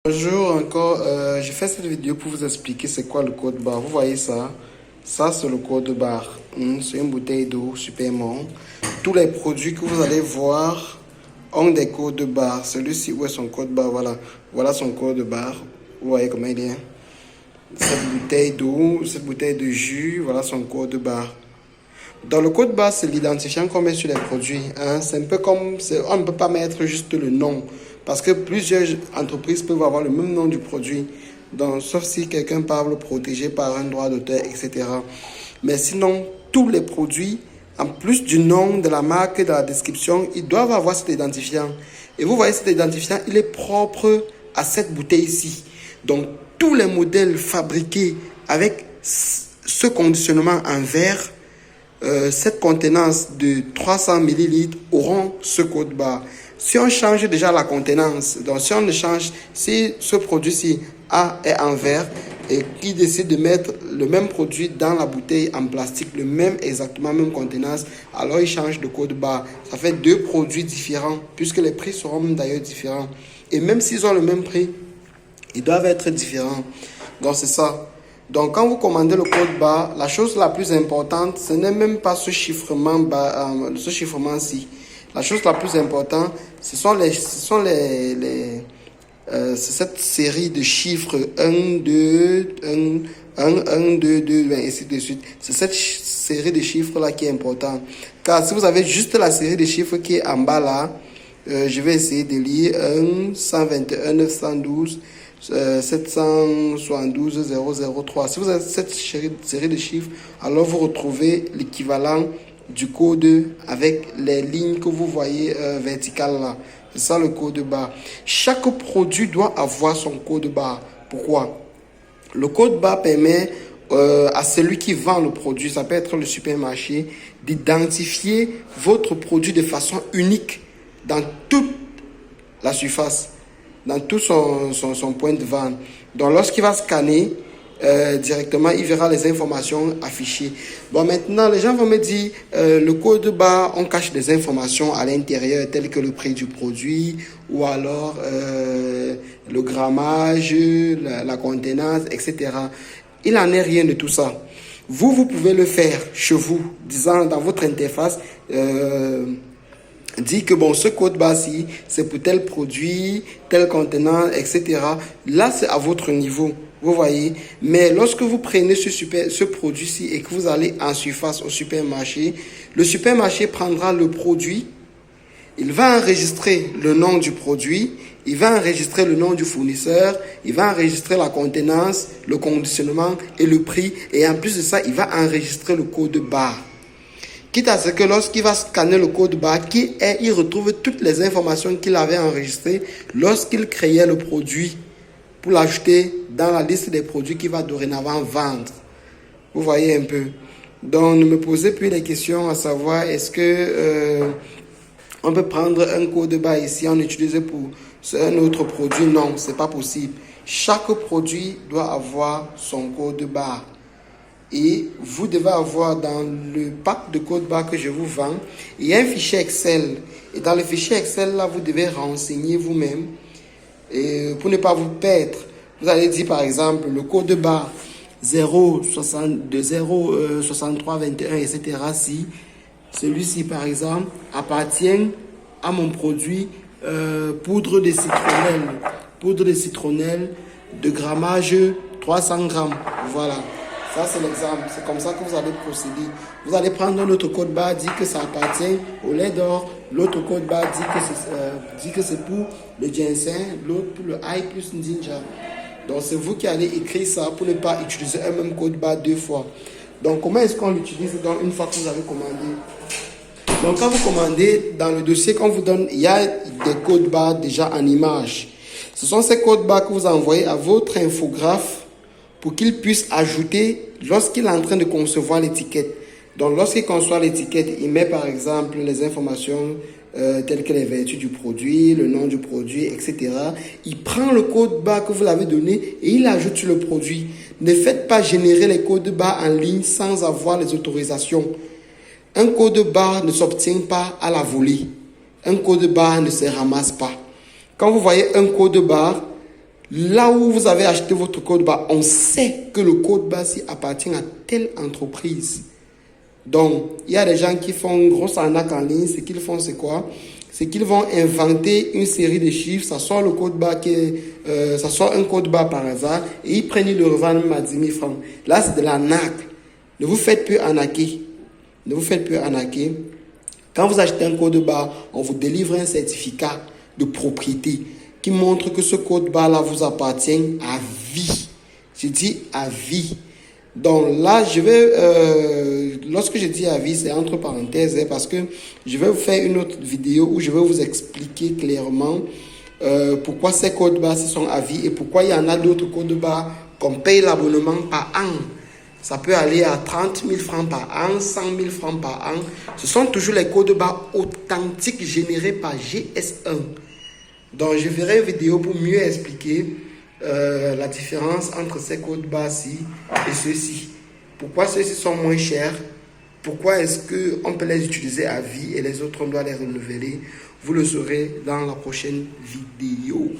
Bonjour encore, j'ai fait cette vidéo pour vous expliquer c'est quoi le code barre. Vous voyez ça? Ça c'est le code barre. C'est une bouteille d'eau Supermont. Tous les produits que vous allez voir ont des codes barres. Celui-ci, où est son code barre? Voilà, voilà son code barre. Vous voyez comment il est? Cette bouteille d'eau, cette bouteille de jus, voilà son code barre. Dans le code barre, c'est l'identifiant qu'on met sur les produits. C'est un peu comme, on ne peut pas mettre juste le nom. Parce que plusieurs entreprises peuvent avoir le même nom du produit. Donc, sauf si quelqu'un parle protégé par un droit d'auteur, etc. Mais sinon, tous les produits, en plus du nom, de la marque, de la description, ils doivent avoir cet identifiant. Et vous voyez, cet identifiant, il est propre à cette bouteille-ci. Donc, tous les modèles fabriqués avec ce conditionnement en verre, cette contenance de 300 ml auront ce code barre. Si on change déjà la contenance, donc si on ne change, si ce produit-ci est en verre et qui décide de mettre le même produit dans la bouteille en plastique, le même exactement même contenance, alors il change de code barre. Ça fait deux produits différents puisque les prix seront d'ailleurs différents. Et même s'ils ont le même prix, ils doivent être différents. Donc c'est ça. Donc quand vous commandez le code barre, la chose la plus importante, ce n'est même pas ce chiffrement-ci. La chose la plus importante, c'est cette série de chiffres 1, 2, 1, 2, 2, et ainsi de suite. C'est cette série de chiffres-là qui est importante. Car si vous avez juste la série de chiffres qui est en bas là, je vais essayer de lire 1, 121, 912, 772, 003. Si vous avez cette série de chiffres, alors vous retrouvez l'équivalent du code avec les lignes que vous voyez verticales là. C'est ça le code barre. Chaque produit doit avoir son code barre. Pourquoi? Le code barre permet à celui qui vend le produit, ça peut être le supermarché, d'identifier votre produit de façon unique dans toute la surface, dans tout son point de vente. Donc lorsqu'il va scanner, directement, il verra les informations affichées. Bon, maintenant, les gens vont me dire, le code barre, on cache des informations à l'intérieur, telles que le prix du produit, ou alors le grammage, la contenance, etc. Il n'en est rien de tout ça. Vous pouvez le faire chez vous, disant dans votre interface, dit que bon, ce code barre-ci, c'est pour tel produit, tel contenant, etc. Là, c'est à votre niveau. Vous voyez, mais lorsque vous prenez ce produit-ci et que vous allez en surface au supermarché, le supermarché prendra le produit, il va enregistrer le nom du produit, il va enregistrer le nom du fournisseur, il va enregistrer la contenance, le conditionnement et le prix, et en plus de ça, il va enregistrer le code barre. Quitte à ce que lorsqu'il va scanner le code barre, il retrouve toutes les informations qu'il avait enregistrées lorsqu'il créait le produit, pour l'ajouter dans la liste des produits qu'il va dorénavant vendre. Vous voyez un peu. Donc, ne me posez plus les questions à savoir est-ce que on peut prendre un code barre ici, on utilise pour un autre produit. Non, c'est pas possible. Chaque produit doit avoir son code barre. Et vous devez avoir dans le pack de code barre que je vous vends, il y a un fichier Excel. Et dans le fichier Excel, là, vous devez renseigner vous-même. Et pour ne pas vous perdre, vous allez dire par exemple le code barre 06321, etc. Si celui-ci par exemple appartient à mon produit poudre de citronnelle de grammage 300 grammes. Voilà, ça c'est l'exemple. C'est comme ça que vous allez procéder. Vous allez prendre un autre code barre, dire que ça appartient au lait d'or. L'autre code barre dit que c'est pour le ginseng, l'autre pour le ail plus ninja. Donc c'est vous qui allez écrire ça pour ne pas utiliser un même code barre deux fois. Donc comment est-ce qu'on l'utilise une fois que vous avez commandé? Donc quand vous commandez, dans le dossier qu'on vous donne, il y a des codes barres déjà en image. Ce sont ces codes barres que vous envoyez à votre infographe pour qu'il puisse ajouter lorsqu'il est en train de concevoir l'étiquette. Donc, lorsqu'il conçoit l'étiquette, il met par exemple les informations telles que les vertus du produit, le nom du produit, etc. Il prend le code barre que vous l'avez donné et il l'ajoute sur le produit. Ne faites pas générer les codes barres en ligne sans avoir les autorisations. Un code barre ne s'obtient pas à la volée. Un code barre ne se ramasse pas. Quand vous voyez un code barre, Là où vous avez acheté votre code barre, on sait que le code barre appartient à telle entreprise. Donc, il y a des gens qui font une grosse arnaque en ligne. Ce qu'ils font, c'est quoi? C'est qu'ils vont inventer une série de chiffres. Ça sort le code barre ça sort un code barre par hasard et ils prennent, ils le revendent même à 10 000 francs. Là, c'est de l'arnaque. Ne vous faites plus arnaquer. Ne vous faites plus arnaquer. Quand vous achetez un code barre, on vous délivre un certificat de propriété qui montre que ce code barre-là vous appartient à vie. Je dis à vie. Donc là, je vais, lorsque je dis à vie, c'est entre parenthèses, parce que je vais vous faire une autre vidéo où je vais vous expliquer clairement pourquoi ces codes barres sont à vie et pourquoi il y en a d'autres codes barres qu'on paye l'abonnement par an. Ça peut aller à 30 000 francs par an, 100 000 francs par an. Ce sont toujours les codes barres authentiques générés par GS1. Donc, je ferai une vidéo pour mieux expliquer la différence entre ces codes barres-ci et ceux-ci. Pourquoi ceux-ci sont moins chers? Pourquoi est-ce qu'on peut les utiliser à vie et les autres, on doit les renouveler? Vous le saurez dans la prochaine vidéo.